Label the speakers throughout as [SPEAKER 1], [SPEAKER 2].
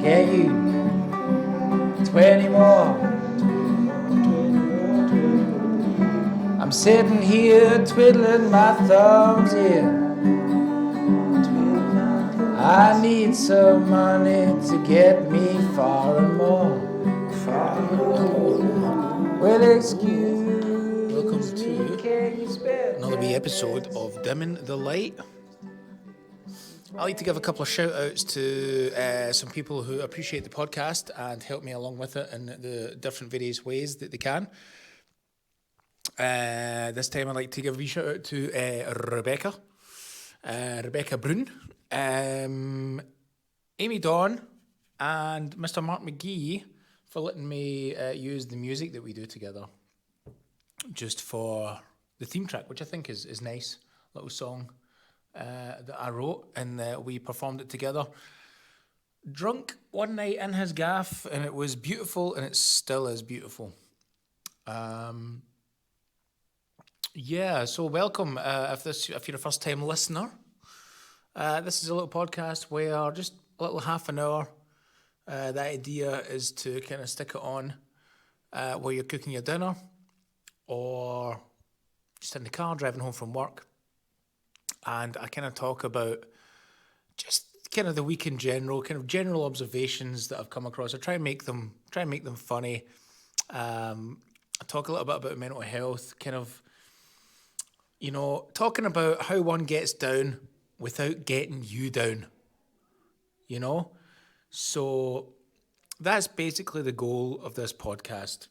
[SPEAKER 1] Get you 20 more. I'm sitting here twiddling my thumbs, yeah. I need some money to get me far and more. Well, excuse
[SPEAKER 2] Welcome
[SPEAKER 1] me,
[SPEAKER 2] to
[SPEAKER 1] can you spare
[SPEAKER 2] another wee episode of Dimming the Light. I'd like to give a couple of shout outs to some people who appreciate the podcast and help me along with it in the different various ways that they can. This time I'd like to give a wee shout out to Rebecca Brun, Amy Dawn, and Mr. Mark McGee for letting me use the music that we do together just for the theme track, which I think is nice. Little song that I wrote, and we performed it together. Drunk one night in his gaff, and it was beautiful, and it still is beautiful. Yeah, so welcome if you're a first time listener. This is a little podcast where just a little half an hour. The idea is to kind of stick it on while you're cooking your dinner or just in the car driving home from work. And I kind of talk about just kind of the week in general, kind of general observations that I've come across. I try and make them funny. I talk a little bit about mental health, kind of, talking about how one gets down without getting you down, So that's basically the goal of this podcast.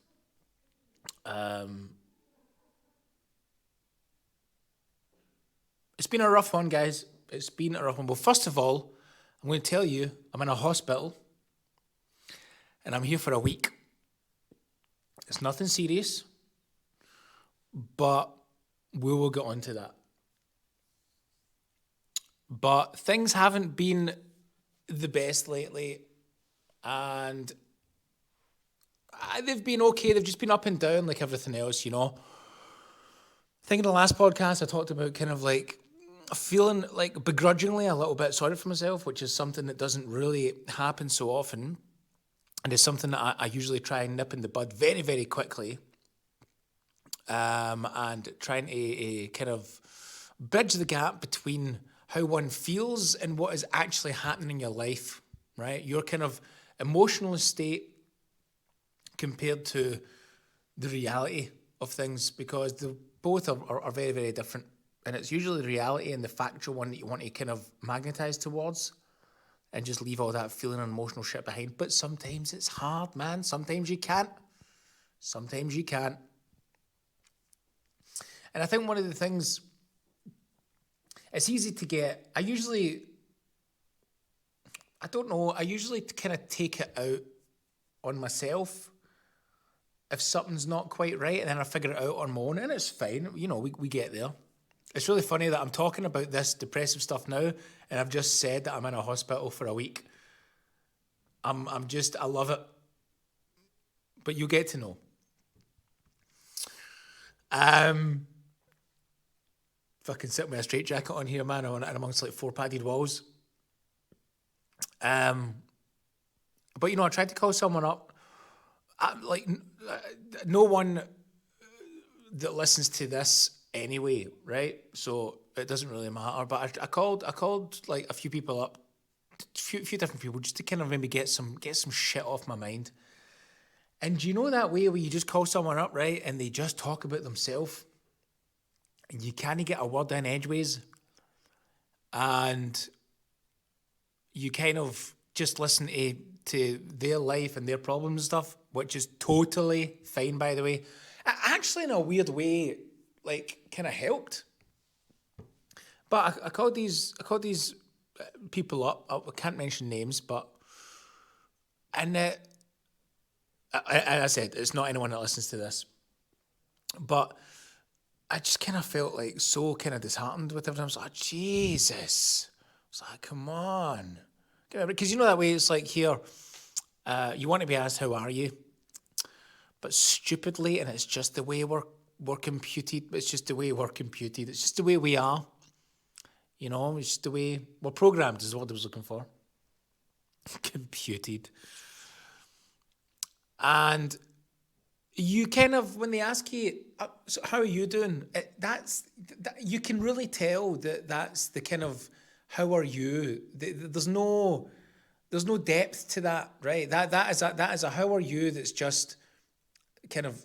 [SPEAKER 2] It's been a rough one, guys. It's been a rough one. Well, first of all, I'm going to tell you I'm in a hospital and I'm here for a week. It's nothing serious, but we will get on to that. But things haven't been the best lately, and they've been okay. They've just been up and down like everything else, I think in the last podcast I talked about kind of like feeling like begrudgingly a little bit sorry for myself, which is something that doesn't really happen so often. And it's something that I usually try and nip in the bud very, very quickly. And trying to kind of bridge the gap between how one feels and what is actually happening in your life, right? Your kind of emotional state compared to the reality of things, because the both are very, very different. And it's usually the reality and the factual one that you want to kind of magnetize towards and just leave all that feeling and emotional shit behind. But sometimes it's hard, man. Sometimes you can't. And I think one of the things, it's easy to get, I usually kind of take it out on myself if something's not quite right, and then I figure it out on my own, and it's fine. We get there. It's really funny that I'm talking about this depressive stuff now, and I've just said that I'm in a hospital for a week. I love it. But you get to know. Fucking sit with a straitjacket on here, man, and amongst like 4 padded walls. But I tried to call someone up. No one that listens to this anyway, right? So it doesn't really matter. But I called like a few people up, few different people, just to kind of maybe get some shit off my mind. And do you know that way where you just call someone up, right, and they just talk about themselves, and you can't get a word in edgeways, and you kind of just listen to their life and their problems and stuff, which is totally fine, by the way. Actually, in a weird way, like, kind of helped. But I called these people up. I can't mention names, but and I said it's not anyone that listens to this, but I just kind of felt like so kind of disheartened with everything. I was like, Jesus. I was like, come on. Because that way it's like, here, you want to be asked, how are you? But stupidly, and it's just the way we're computed. It's just the way we're computed. It's just the way we are. It's just the way we're programmed is what I was looking for. Computed. And you kind of, when they ask you, so how are you doing? You can really tell that that's the kind of, how are you? There's no depth to that, right? That is a how are you that's just kind of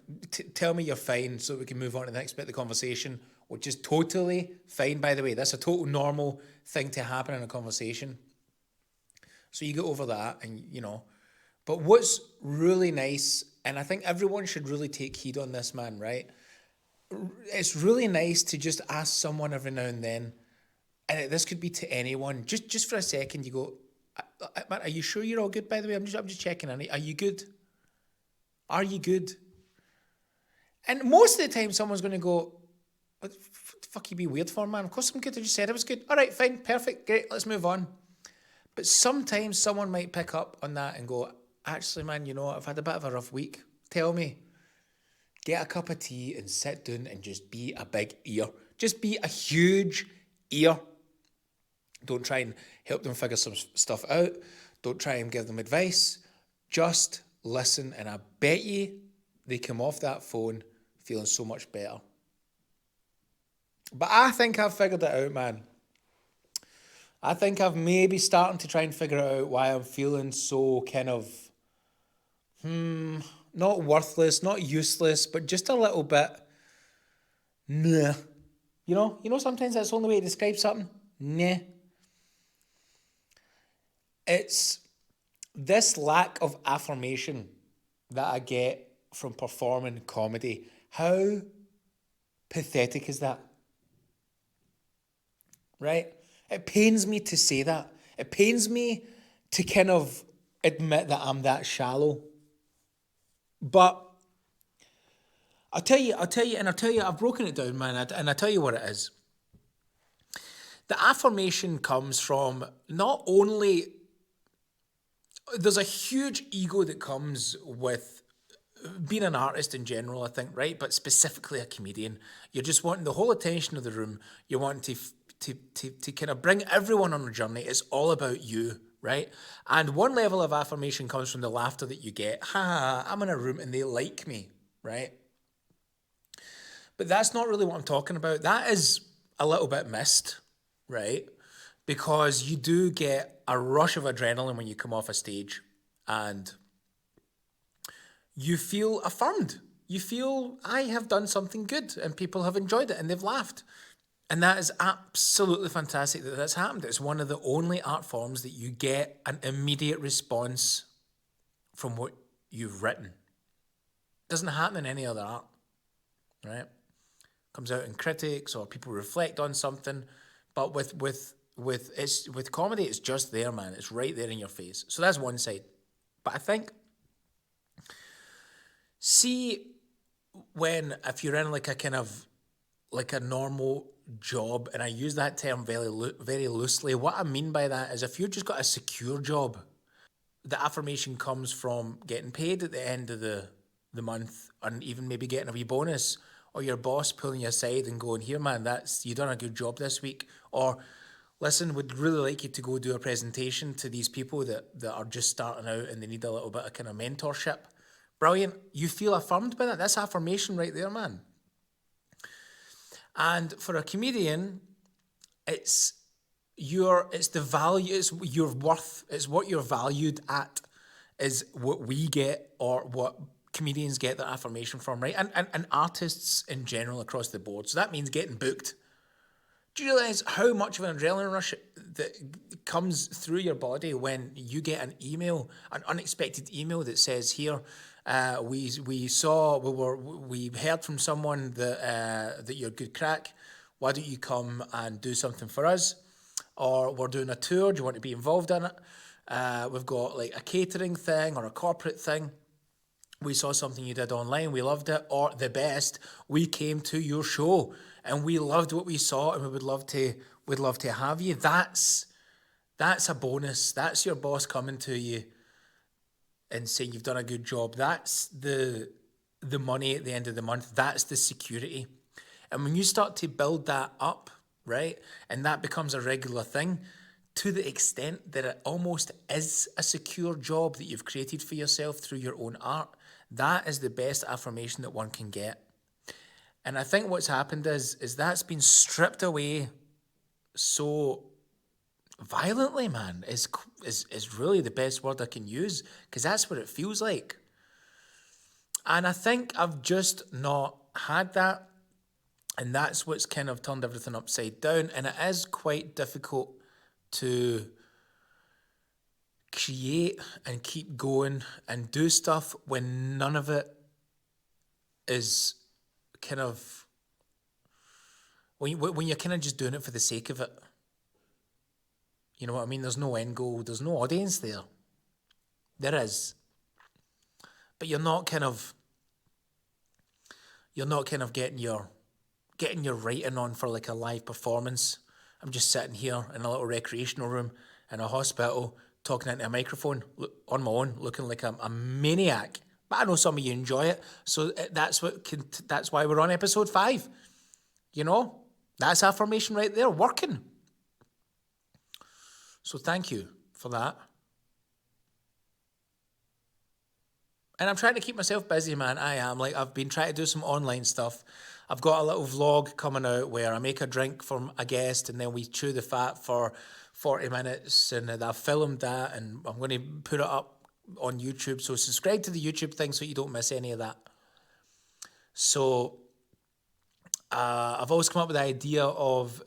[SPEAKER 2] tell me you're fine so we can move on to the next bit of the conversation, which is totally fine, by the way. That's a total normal thing to happen in a conversation. So you get over that and, but what's really nice, and I think everyone should really take heed on this, man, right? It's really nice to just ask someone every now and then, and this could be to anyone, just for a second, you go, man, are you sure you're all good, by the way? I'm just checking in. Are you good? Are you good? And most of the time, someone's going to go, what the fuck you be weird for, man? Of course I'm good. I just said I was good. All right, fine, perfect, great, let's move on. But sometimes someone might pick up on that and go, actually, man, I've had a bit of a rough week. Tell me. Get a cup of tea and sit down and just be a big ear. Just be a huge ear. Don't try and help them figure some stuff out. Don't try and give them advice. Just listen, and I bet you they come off that phone feeling so much better. But I think I've figured it out, man. I think I've maybe starting to try and figure out why I'm feeling so kind of, not worthless, not useless, but just a little bit, nah. Sometimes that's the only way to describe something. Nah. It's this lack of affirmation that I get from performing comedy. How pathetic is that? Right? It pains me to say that. It pains me to kind of admit that I'm that shallow. But I'll tell you, I've broken it down, man, and I'll tell you what it is. The affirmation comes from not only, there's a huge ego that comes with being an artist in general, I think, right? But specifically a comedian. You're just wanting the whole attention of the room. You're wanting to kind of bring everyone on a journey. It's all about you, right? And one level of affirmation comes from the laughter that you get. Ha, I'm in a room and they like me, right? But that's not really what I'm talking about. That is a little bit missed, right? Because you do get a rush of adrenaline when you come off a stage and you feel affirmed. You feel, I have done something good and people have enjoyed it and they've laughed. And that is absolutely fantastic that that's happened. It's one of the only art forms that you get an immediate response from what you've written. It doesn't happen in any other art, right? Comes out in critics or people reflect on something, but with comedy, it's just there, man. It's right there in your face. So that's one side. But I think, see, if you're in like a kind of like a normal job, and I use that term very loosely, what I mean by that is if you've just got a secure job, the affirmation comes from getting paid at the end of the month, and even maybe getting a wee bonus, or your boss pulling you aside and going, here, man, you done a good job this week, or listen, would really like you to go do a presentation to these people that are just starting out and they need a little bit of kind of mentorship. Brilliant. You feel affirmed by that. That's affirmation right there, man. And for a comedian, it's the value, it's your worth, it's what you're valued at, is what we get, or what comedians get their affirmation from, right? And artists in general across the board. So that means getting booked. Do you realize how much of an adrenaline rush that comes through your body when you get an email, an unexpected email that says, here, we heard from someone that you're good crack. Why don't you come and do something for us? Or we're doing a tour. Do you want to be involved in it? We've got like a catering thing or a corporate thing. We saw something you did online. We loved it. Or the best, we came to your show and we loved what we saw, and we'd love to have you. That's a bonus. That's your boss coming to you and saying you've done a good job. That's the money at the end of the month. That's the security. And when you start to build that up, right, and that becomes a regular thing, to the extent that it almost is a secure job that you've created for yourself through your own art, that is the best affirmation that one can get. And I think what's happened is that's been stripped away so violently, man, is really the best word I can use, because that's what it feels like. And I think I've just not had that, and that's what's kind of turned everything upside down. And it is quite difficult to create and keep going and do stuff when none of it is kind of, when you're kind of just doing it for the sake of it. You know what I mean? There's no end goal. There's no audience there. There is. But you're not kind of getting your writing on for like a live performance. I'm just sitting here in a little recreational room in a hospital talking into a microphone on my own, looking like a maniac. But I know some of you enjoy it, so that's why we're on episode 5. You know, that's affirmation right there, working. So thank you for that. And I'm trying to keep myself busy, man. I am. Like, I've been trying to do some online stuff. I've got a little vlog coming out where I make a drink for a guest and then we chew the fat for 40 minutes, and I've filmed that and I'm going to put it up on YouTube. So subscribe to the YouTube thing so you don't miss any of that. So I've always come up with the idea of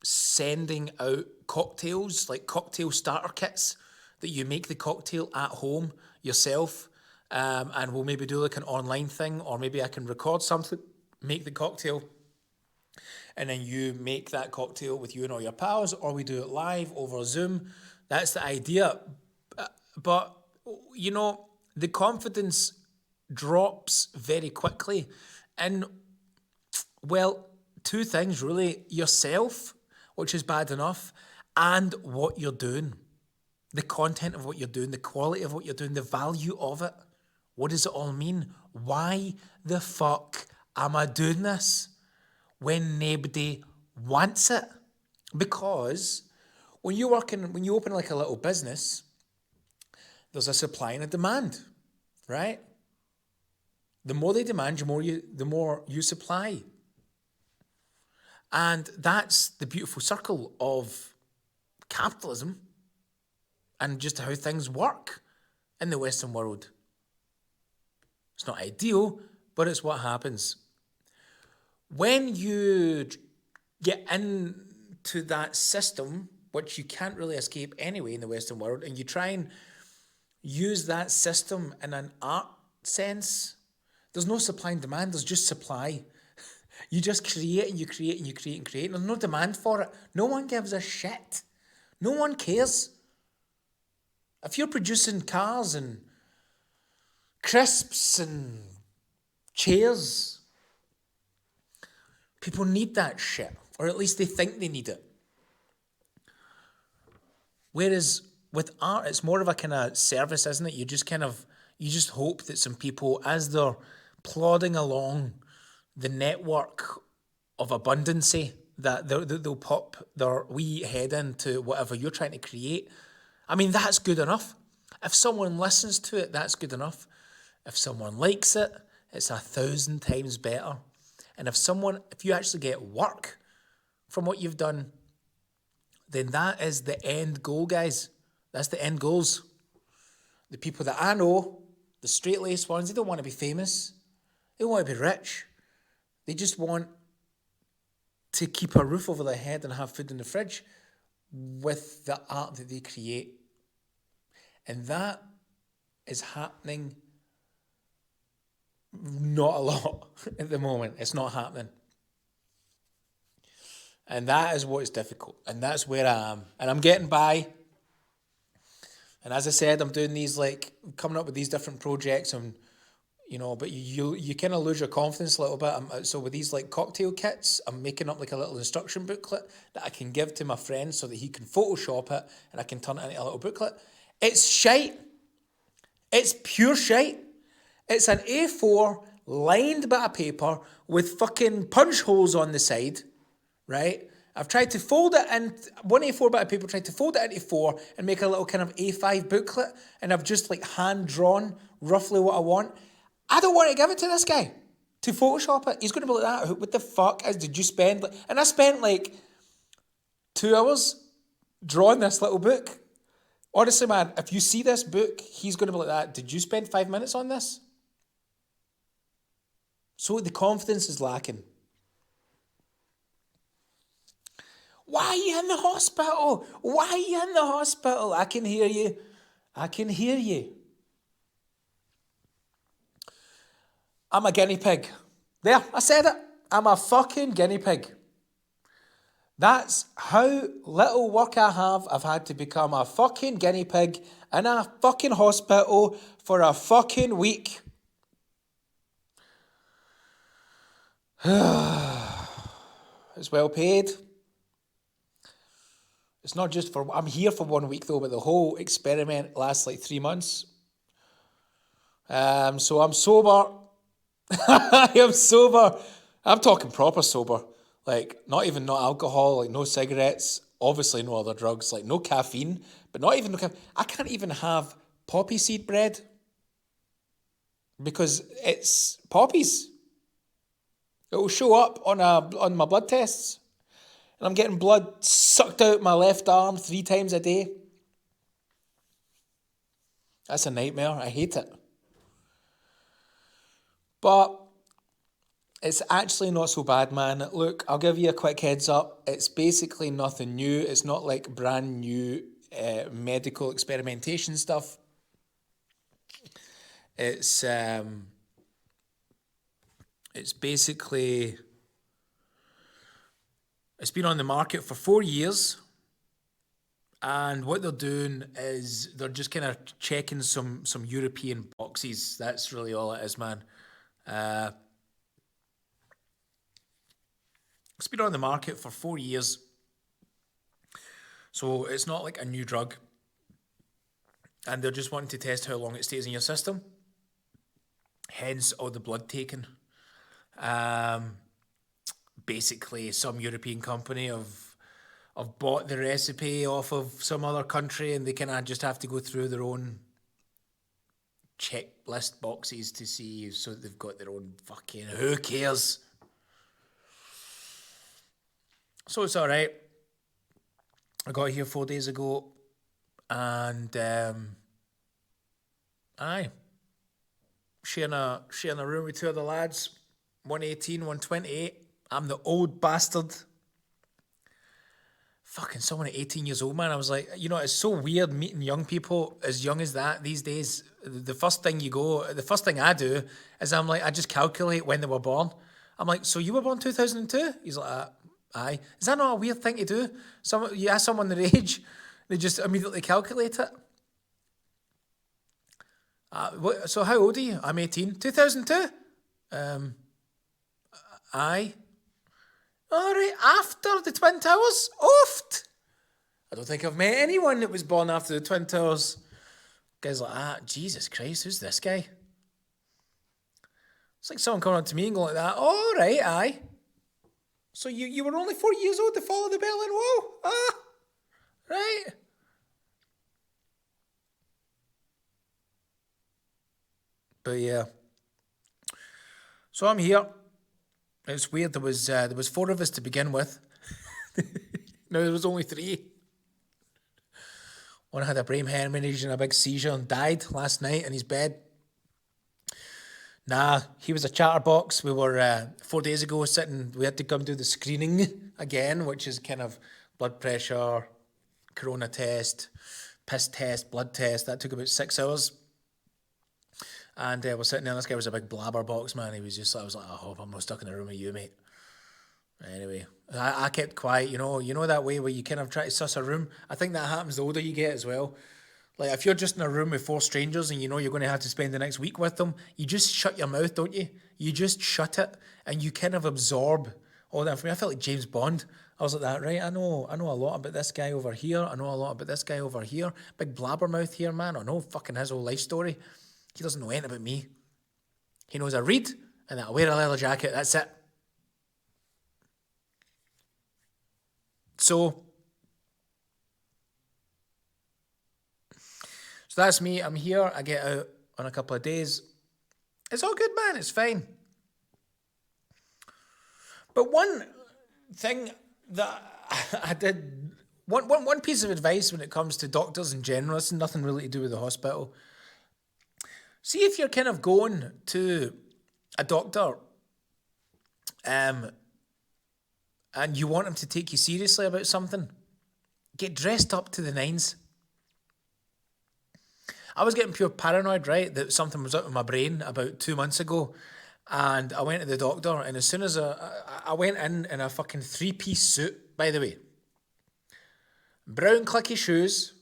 [SPEAKER 2] sending out cocktails, like cocktail starter kits, that you make the cocktail at home yourself, and we'll maybe do like an online thing, or maybe I can record something, make the cocktail, and then you make that cocktail with you and all your pals, or we do it live over Zoom. That's the idea. But, you know, the confidence drops very quickly. And, well, 2 things really: yourself, which is bad enough, and what you're doing. The content of what you're doing, the quality of what you're doing, the value of it. What does it all mean? Why the fuck am I doing this when nobody wants it? Because when you open like a little business, there's a supply and a demand, right? The more they demand, the more you supply. And that's the beautiful circle of capitalism and just how things work in the Western world. It's not ideal, but it's what happens. When you get into that system, which you can't really escape anyway in the Western world, and you try and use that system in an art sense, there's no supply and demand, there's just supply. You just create and you create and you create and create. There's no demand for it. No one gives a shit. No one cares. If you're producing cars and crisps and chairs, people need that shit, or at least they think they need it. Whereas with art, it's more of a kind of service, isn't it? You just hope that some people, as they're plodding along the network of abundancy, that they'll pop their wee head into whatever you're trying to create. I mean, that's good enough. If someone listens to it, that's good enough. If someone likes it, it's 1,000 times better. And if you actually get work from what you've done, then that is the end goal, guys. That's the end goals. The people that I know, the straight-laced ones, they don't want to be famous. They don't want to be rich. They just want to keep a roof over their head and have food in the fridge with the art that they create. And that is happening not a lot at the moment. It's not happening. And that is what is difficult. And that's where I am. And I'm getting by. And as I said, I'm doing these, like, coming up with these different projects, and but you kind of lose your confidence a little bit. So with these like cocktail kits, I'm making up like a little instruction booklet that I can give to my friend so that he can Photoshop it and I can turn it into a little booklet. It's shite. It's pure shite. It's an A4 lined bit of paper with fucking punch holes on the side, right? I've tried to fold it in, 1 A4 bit of paper, tried to fold it into 4 and make a little kind of A5 booklet, and I've just like hand drawn roughly what I want. I don't want to give it to this guy to Photoshop it. He's going to be like that. What the fuck did you spend? And I spent like 2 hours drawing this little book. Honestly, man, if you see this book, he's going to be like that. Did you spend 5 minutes on this? So the confidence is lacking. Why are you in the hospital? Why are you in the hospital? I can hear you. I can hear you. I'm a guinea pig. There, I said it. I'm a fucking guinea pig. That's how little work I have. I've had to become a fucking guinea pig in a fucking hospital for a fucking week. It's well paid. It's not just for, I'm here for 1 week though, but the whole experiment lasts like 3 months. So I'm sober. I am sober. I'm talking proper sober. Like, not alcohol, like no cigarettes, obviously no other drugs, like no caffeine, but not even no caffeine. I can't even have poppy seed bread because it's poppies. It will show up on my blood tests. And I'm getting blood sucked out my left arm 3 times a day. That's a nightmare. I hate it. But it's actually not so bad, man. Look, I'll give you a quick heads up. It's basically nothing new. It's not like brand new medical experimentation stuff. It's basically, it's been on the market for 4 years. And what they're doing is they're just kind of checking some European boxes. That's really all it is, man. It's been on the market for 4 years. So it's not like a new drug. And they're just wanting to test how long it stays in your system. Hence all the blood taken. Basically, some European company have bought the recipe off of some other country, and they kind of just have to go through their own checklist boxes to see, so they've got their own fucking, who cares? So it's all right. I got here 4 days ago, and sharing a room with 2 other lads, 118, 128. I'm the old bastard. Fucking someone at 18 years old, man. I was like, it's so weird meeting young people as young as that these days. The first thing I do is I'm like, I just calculate when they were born. I'm like, so you were born 2002? He's like, aye. Is that not a weird thing to do? You ask someone their age, they just immediately calculate it. So how old are you? I'm 18. 2002? Aye. All right, after the Twin Towers? Oofed! I don't think I've met anyone that was born after the Twin Towers. Guy's like, Jesus Christ, who's this guy? It's like someone coming up to me and going like that. All right, aye. So you were only 4 years old to follow the Berlin Wall? Right. But yeah. So I'm here. It's weird. There was 4 of us to begin with. No, there was only 3. One had a brain hemorrhage and a big seizure and died last night in his bed. Nah, he was a chatterbox. We were 4 days ago we had to come do the screening again, which is kind of blood pressure, corona test, piss test, blood test. That took about 6 hours. And we're sitting there, and this guy was a big blabberbox, man. He was just, I was like, I hope I'm not stuck in a room with you, mate. Anyway, I kept quiet, you know that way where you kind of try to suss a room. I think that happens the older you get as well. Like, if you're just in a room with 4 strangers and you're going to have to spend the next week with them, you just shut your mouth, don't you? You just shut it, and you kind of absorb all that information. I felt like James Bond. I was like that, right? I know a lot about this guy over here. I know a lot about this guy over here. Big blabbermouth here, man. I know fucking his whole life story. He doesn't know anything about me. He knows I read and that I wear a leather jacket. That's it. So that's me. I'm here. I get out on a couple of days. It's all good, man. It's fine. But one thing that I did, one piece of advice when it comes to doctors in general, it's nothing really to do with the hospital. See if you're kind of going to a doctor and you want him to take you seriously about something, get dressed up to the nines. I was getting pure paranoid, right, that something was out of my brain about 2 months ago. And I went to the doctor, and as soon as I went in a fucking 3-piece suit, by the way. Brown clicky shoes.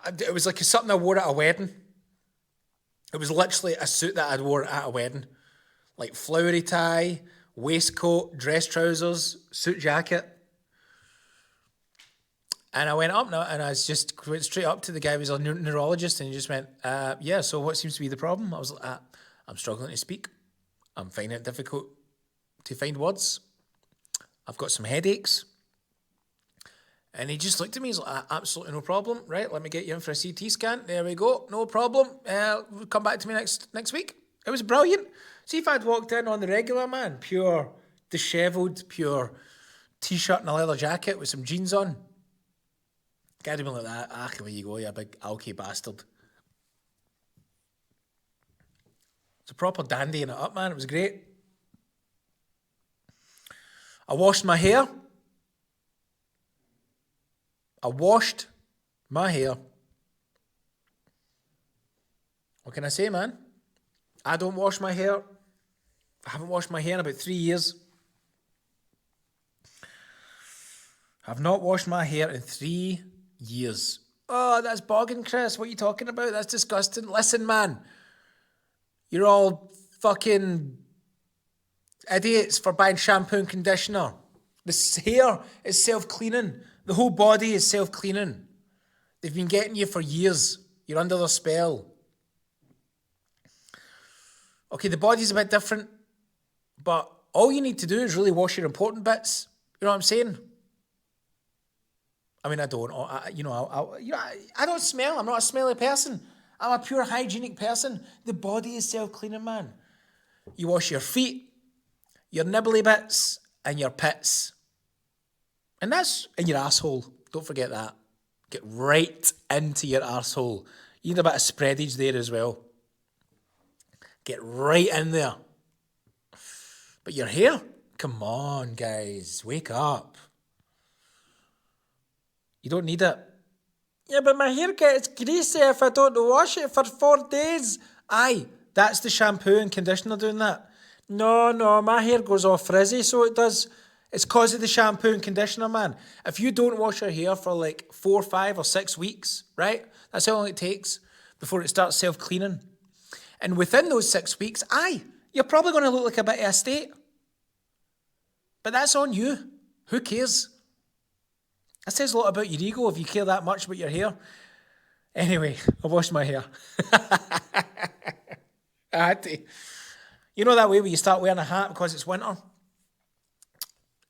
[SPEAKER 2] It was like something I wore at a wedding. It was literally a suit that I'd wore at a wedding. Like flowery tie, waistcoat, dress trousers, suit jacket. And I went up now, and I just went straight up to the guy who was a neurologist, and he just went, yeah, so what seems to be the problem? I was like, I'm struggling to speak. I'm finding it difficult to find words. I've got some headaches. And he just looked at me, he's like, absolutely no problem. Right, let me get you in for a CT scan. There we go, no problem. Come back to me next week. It was brilliant. See if I'd walked in on the regular, man, pure dishevelled, pure t-shirt and a leather jacket with some jeans on. Guy'd have been like that. Where you go, you big alky bastard. It's a proper dandy in it up, man. It was great. I washed my hair. What can I say, man? I don't wash my hair. I haven't washed my hair in about 3 years. I've not washed my hair in 3 years. Oh, that's bogging, Chris. What are you talking about? That's disgusting. Listen, man. You're all fucking idiots for buying shampoo and conditioner. The hair is self-cleaning. The whole body is self-cleaning. They've been getting you for years. You're under their spell. Okay, the body's a bit different, but all you need to do is really wash your important bits. You know what I'm saying? I mean, I don't. I don't smell. I'm not a smelly person. I'm a pure hygienic person. The body is self-cleaning, man. You wash your feet, your nibbly bits, and your pits. And that's in your asshole. Don't forget that. Get right into your arsehole. You need a bit of spreadage there as well. Get right in there. But your hair? Come on, guys. Wake up. You don't need it. Yeah, but my hair gets greasy if I don't wash it for 4 days. Aye, that's the shampoo and conditioner doing that. No, my hair goes all frizzy, so it does. It's because of the shampoo and conditioner, man. If you don't wash your hair for like 4, 5 or 6 weeks, right? That's how long it takes before it starts self-cleaning. And within those 6 weeks, you're probably going to look like a bit of a state. But that's on you. Who cares? That says a lot about your ego if you care that much about your hair. Anyway, I washed my hair. I had to. You know that way where you start wearing a hat because it's winter?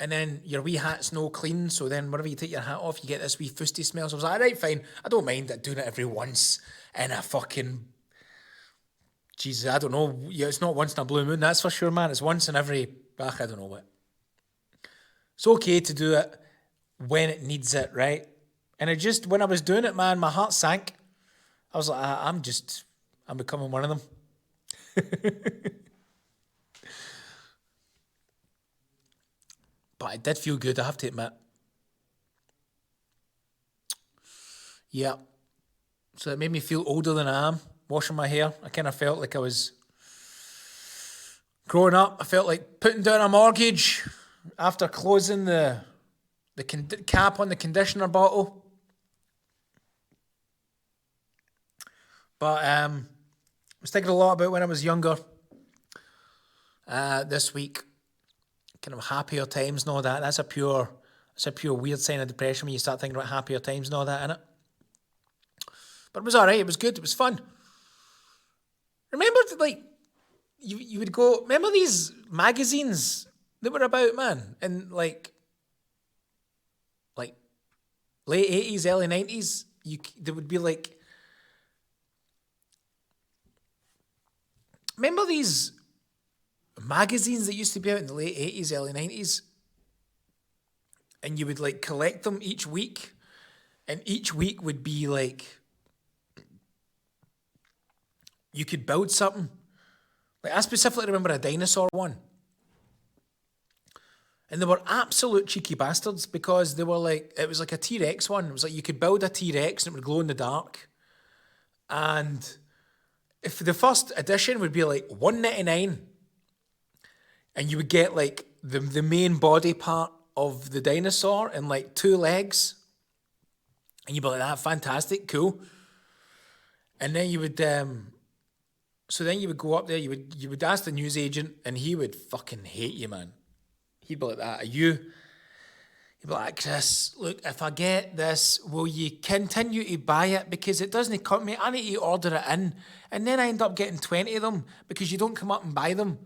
[SPEAKER 2] And then your wee hat's no clean, so then whenever you take your hat off, you get this wee fusty smell. So I was like, right, fine. I don't mind doing it every once in a fucking... Jesus, I don't know. Yeah, it's not once in a blue moon, that's for sure, man. It's once in every... I don't know what. It's okay to do it when it needs it, right? And it just, when I was doing it, man, my heart sank. I was like, I'm becoming one of them. But it did feel good, I have to admit. Yeah. So it made me feel older than I am, washing my hair. I kind of felt like I was growing up. I felt like putting down a mortgage after closing the cap on the conditioner bottle. But I was thinking a lot about when I was younger this week. Kind of happier times and all that. That's a pure weird sign of depression when you start thinking about happier times and all that, innit? But it was alright, it was good, it was fun. Remember, like, you would go, remember these magazines that were about, man? And, like, late 80s, early 90s, there would be like, remember these magazines that used to be out in the late 80s, early 90s? And you would like collect them each week. And each week would be like, you could build something. Like I specifically remember a dinosaur one. And they were absolute cheeky bastards because they were like, it was like a T-Rex one. It was like you could build a T-Rex and it would glow in the dark. And if the first edition would be like $1.99, and you would get like the main body part of the dinosaur and like 2 legs. And you'd be like, that fantastic, cool. And then you would so then you would go up there, you would ask the newsagent, and he would fucking hate you, man. He'd be like, that, are you? He'd be like, Chris, look, if I get this, will you continue to buy it? Because it doesn't come to me. I need to order it in. And then I end up getting 20 of them because you don't come up and buy them.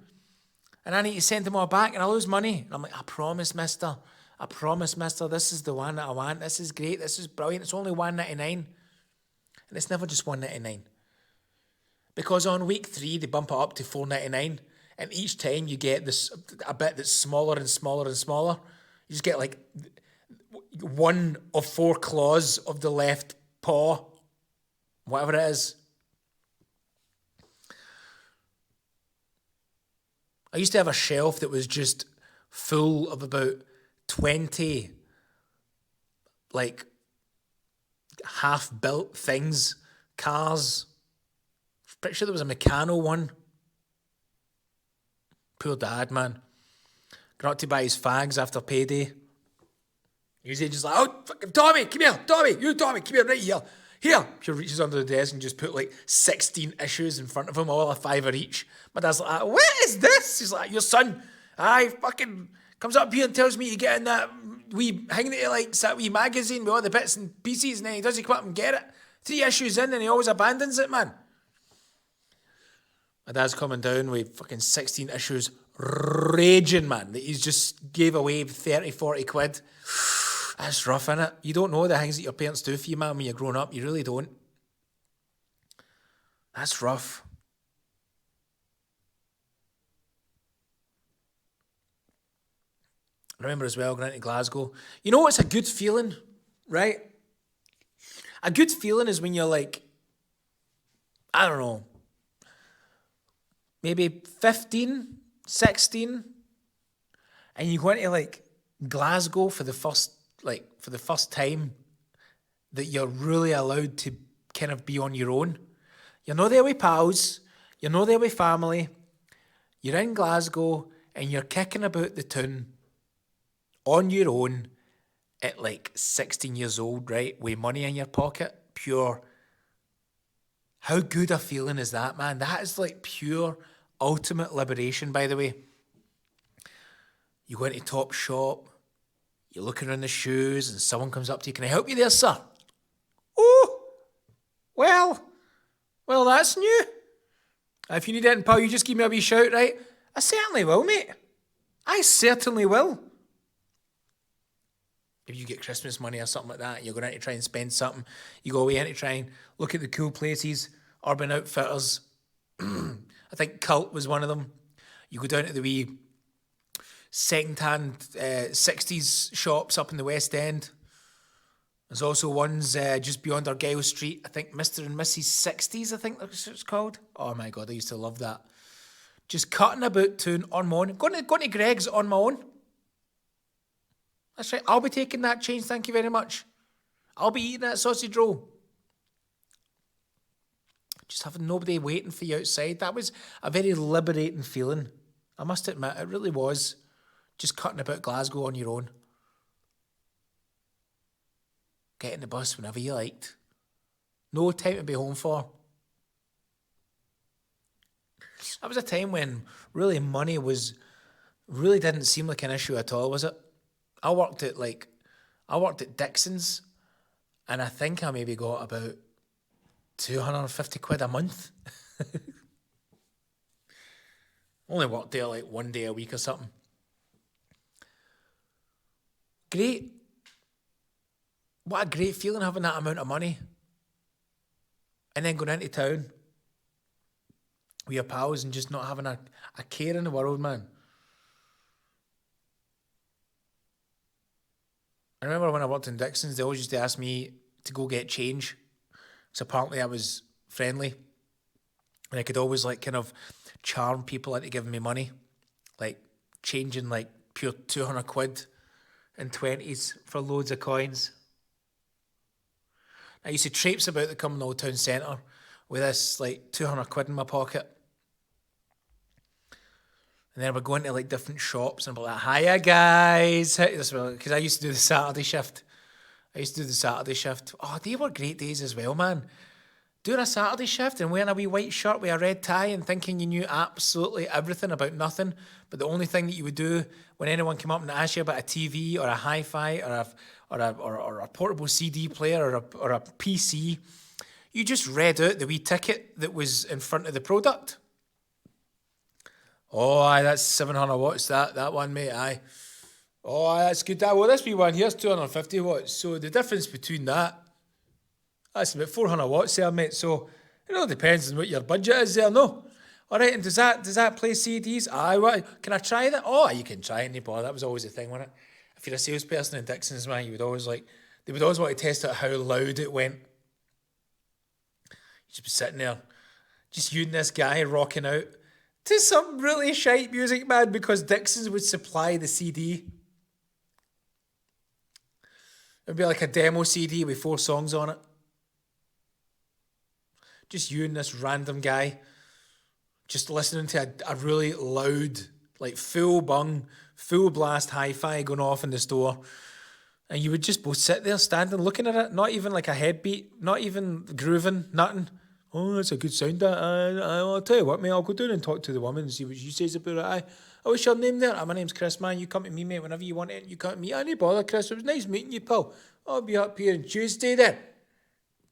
[SPEAKER 2] And I need to send them all back and I lose money. And I'm like, I promise, mister. I promise, mister, this is the one that I want. This is great. This is brilliant. It's only $1.99. And it's never just $1.99. Because on week 3, they bump it up to $4.99. And each time you get this a bit that's smaller and smaller and smaller. You just get like 1 of 4 claws of the left paw. Whatever it is. I used to have a shelf that was just full of about 20 like half-built things, cars. Pretty sure there was a Meccano one. Poor dad, man. Got up to buy his fags after payday. He was just like, oh, fucking Tommy, come here, Tommy, come here, right here. Here. He reaches under the desk and just put like 16 issues in front of him, all a $5 each. My dad's like, what is this? He's like, your son, fucking comes up here and tells me to get in that wee, hanging it like that wee magazine with all the bits and pieces, and then he doesn't come up and get it. 3 issues in and he always abandons it, man. My dad's coming down with fucking 16 issues, raging, man, that he's just gave away 30, 40 quid. That's rough, innit? You don't know the things that your parents do for you, man, when you're growing up. You really don't. That's rough. I remember as well going into Glasgow. You know what's a good feeling, right? A good feeling is when you're like, I don't know, maybe 15, 16, and you go into like Glasgow for the first time that you're really allowed to kind of be on your own. You're not there with pals, you're not there with family, you're in Glasgow and you're kicking about the town on your own at like 16 years old, right? With money in your pocket, pure. How good a feeling is that, man? That is like pure ultimate liberation, by the way. You go into Top Shop, you're looking around the shoes and someone comes up to you, can I help you there, sir? Oh, well, that's new. If you need anything, pal, you just give me a wee shout, right? I certainly will, mate. I certainly will. If you get Christmas money or something like that, you're going out to try and spend something, you go away in to try and look at the cool places, Urban Outfitters. I think Cult was one of them. You go down to the wee second-hand 60s shops up in the West End. There's also ones just beyond Argyle Street. I think Mr. and Mrs. 60s, I think that's what it's called. Oh my God, I used to love that. Just cutting about tune on my own. Going to Greg's on my own. That's right. I'll be taking that change, thank you very much. I'll be eating that sausage roll. Just having nobody waiting for you outside. That was a very liberating feeling. I must admit, it really was. Just cutting about Glasgow on your own. Getting the bus whenever you liked. No time to be home for. That was a time when really money really didn't seem like an issue at all, was it? I worked at Dixon's, and I think I maybe got about 250 quid a month. Only worked there like 1 day a week or something. Great. What a great feeling having that amount of money. And then going into town with your pals and just not having a care in the world, man. I remember when I worked in Dixon's, they always used to ask me to go get change. So apparently I was friendly. And I could always like kind of charm people into giving me money. Like changing like pure 200 quid in 20s for loads of coins. I used to traipse about the Cumbernauld Town Centre with this like 200 quid in my pocket. And then we're going to like different shops and I'd be like, hiya guys. Because I used to do the Saturday shift. Oh, they were great days as well, man. Doing a Saturday shift and wearing a wee white shirt with a red tie and thinking you knew absolutely everything about nothing. But the only thing that you would do when anyone came up and asked you about a TV or a hi-fi or a portable CD player or a PC, you just read out the wee ticket that was in front of the product. Oh, aye, that's 700 watts, that one, mate, aye. Oh, aye, that's good. Well, this wee one here's 250 watts. So the difference between that's about 400 watts there, mate. So it all depends on what your budget is there, no? All right, and does that play CDs? Aye, what? Can I try that? Oh, you can try it, no bother. That was always the thing, wasn't it? If you're a salesperson in Dixon's, man, they would always want to test out how loud it went. You just be sitting there, just you and this guy rocking out to some really shite music, man, because Dixon's would supply the CD. It'd be like a demo CD with 4 songs on it. Just you and this random guy just listening to a really loud, like full blast hi-fi going off in the store. And you would just both sit there standing looking at it, not even like a headbeat, not even grooving, nothing. Oh, that's a good sound. I'll tell you what, mate, I'll go down and talk to the woman and see what she says about it. What's your name there? My name's Chris, man. You come to me, mate, whenever you want it. You come to me. No bother, Chris. It was nice meeting you, pal. I'll be up here on Tuesday then.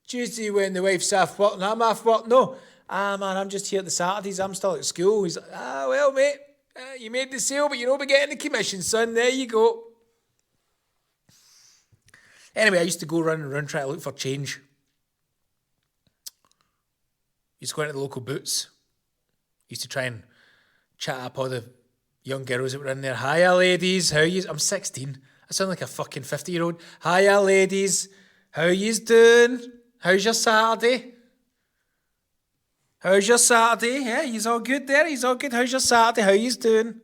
[SPEAKER 2] Tuesday when the wife's off work and I'm off work. No. Man, I'm just here at the Saturdays. I'm still at school. He's like, well, mate, you made the sale, but you'll be getting the commission, son. There you go. Anyway, I used to go round and round trying to look for change. Used to go into the local boots. Used to try and chat up all the young girls that were in there. Hiya, ladies. How you? I'm 16. I sound like a fucking 50-year-old. Hiya, ladies. How yous doing? How's your Saturday? Yeah, he's all good there. He's all good. How's your Saturday? How yous doing?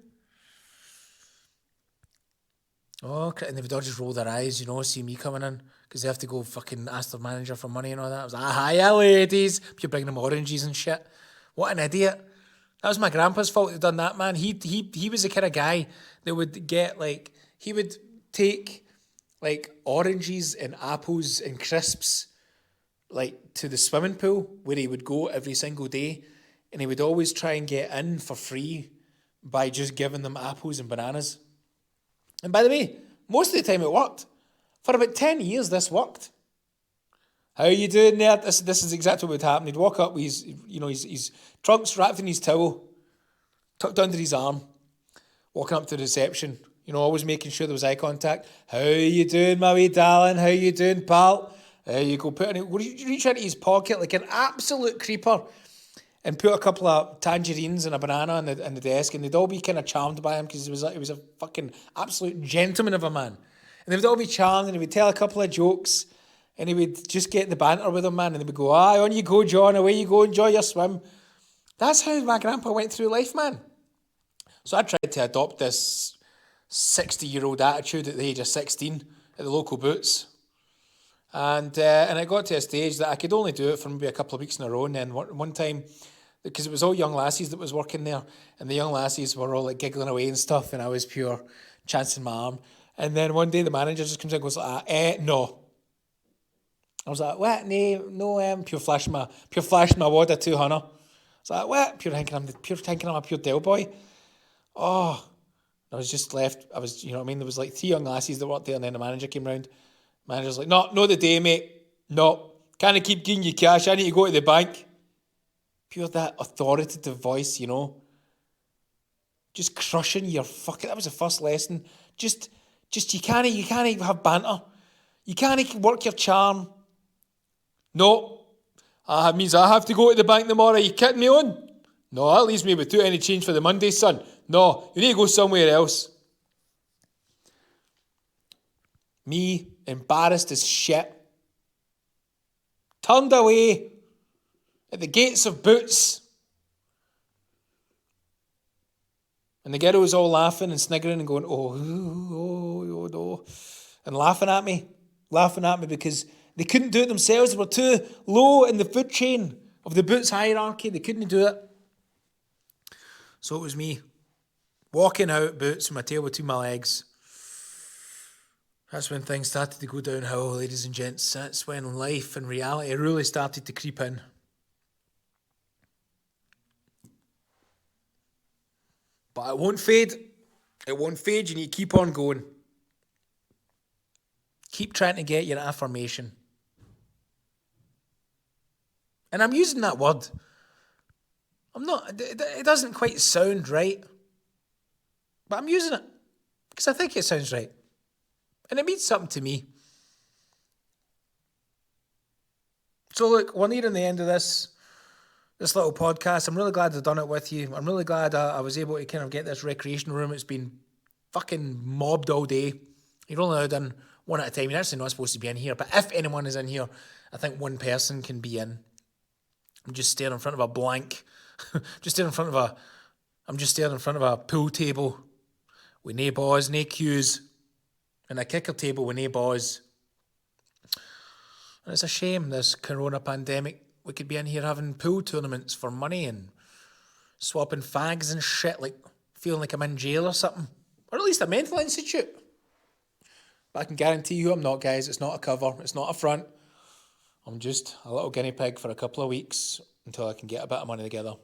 [SPEAKER 2] Oh, and they would all just roll their eyes, see me coming in because they have to go fucking ask their manager for money and all that. I was like, hiya, ladies. You're bringing them oranges and shit. What an idiot. That was my grandpa's fault he'd done that, man. He was the kind of guy that would get, like, he would take, like, oranges and apples and crisps, like, to the swimming pool where he would go every single day, and he would always try and get in for free by just giving them apples and bananas. And by the way, most of the time it worked. For about 10 years, this worked. How you doing there? This is exactly what would happen. He'd walk up with his trunks wrapped in his towel, tucked under his arm, walking up to the reception, always making sure there was eye contact. How you doing, my wee darling? How you doing, pal? There you go. Reach into his pocket like an absolute creeper and put a couple of tangerines and a banana on the desk, and they'd all be kind of charmed by him because he was a fucking absolute gentleman of a man. And they would all be charmed, and he would tell a couple of jokes, and he would just get the banter with them, man, and they would go, on you go, John, away you go, enjoy your swim. That's how my grandpa went through life, man. So I tried to adopt this 60-year-old attitude at the age of 16 at the local boots. And I got to a stage that I could only do it for maybe a couple of weeks in a row, and then one time, because it was all young lassies that was working there, and the young lassies were all like giggling away and stuff, and I was pure chancing my arm. And then one day the manager just comes in and goes like, no. I was like, what? No, pure flashing my wad of 200. I was like, what? Pure thinking I'm a pure Del boy. Oh, I was just left. I was, there was like 3 young lassies that worked there, and then the manager came round. Manager's like, no, not the day, mate. No, can't keep giving you cash. I need to go to the bank. Pure that authoritative voice, just crushing your fucking. That was the first lesson. Just you can't have banter. You can't work your charm. No, that means I have to go to the bank tomorrow. You kidding me on? No, that leaves me without any change for the Monday, son. No, you need to go somewhere else. Me, embarrassed as shit. Turned away at the gates of Boots. And the girl was all laughing and sniggering and going, oh, no. And laughing at me because they couldn't do it themselves. They were too low in the food chain of the Boots hierarchy. They couldn't do it. So it was me, walking out Boots with my tail between my legs. That's when things started to go downhill, ladies and gents. That's when life and reality really started to creep in. But it won't fade. It won't fade. You need to keep on going. Keep trying to get your affirmation. And I'm using that word. It doesn't quite sound right. But I'm using it because I think it sounds right. And it means something to me. So look, we're nearing the end of this little podcast. I'm really glad I've done it with you. I'm really glad I was able to kind of get this recreation room. It's been fucking mobbed all day. You're only allowed in one at a time. You're actually not supposed to be in here. But if anyone is in here, I think one person can be in. I'm just staring in front of a blank. I'm just staring in front of a pool table with no balls, no cues, and a kicker table with no balls. And it's a shame, this corona pandemic. We could be in here having pool tournaments for money and swapping fags and shit, like feeling like I'm in jail or something. Or at least a mental institute. But I can guarantee you I'm not, guys. It's not a cover. It's not a front. I'm just a little guinea pig for a couple of weeks until I can get a bit of money together.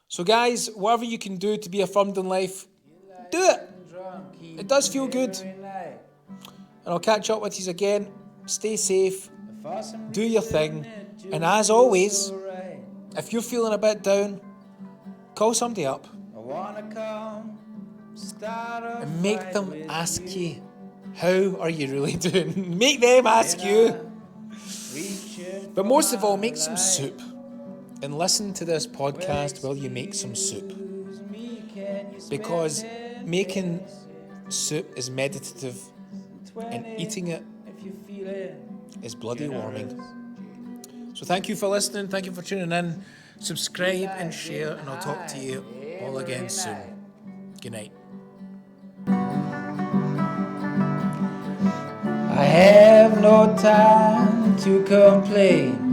[SPEAKER 2] So guys, whatever you can do to be affirmed in life, do it. It does feel good. And I'll catch up with you again. Stay safe. Do your thing. And as always, if you're feeling a bit down, call somebody up. And make them ask you, how are you really doing? Make them ask you. But most of all, make some soup. And listen to this podcast while you make some soup. Because making soup is meditative and eating it is bloody warming. So thank you for listening. Thank you for tuning in. Subscribe and share, and I'll talk to you all again soon. Good night.
[SPEAKER 1] I have no time to complain.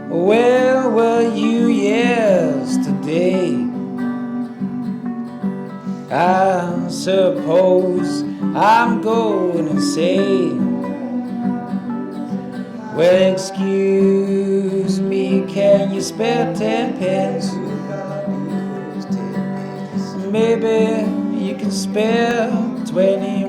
[SPEAKER 1] Where were you yesterday? I suppose I'm going insane. Well, excuse me, can you spare 10 pence? Maybe you can spare 20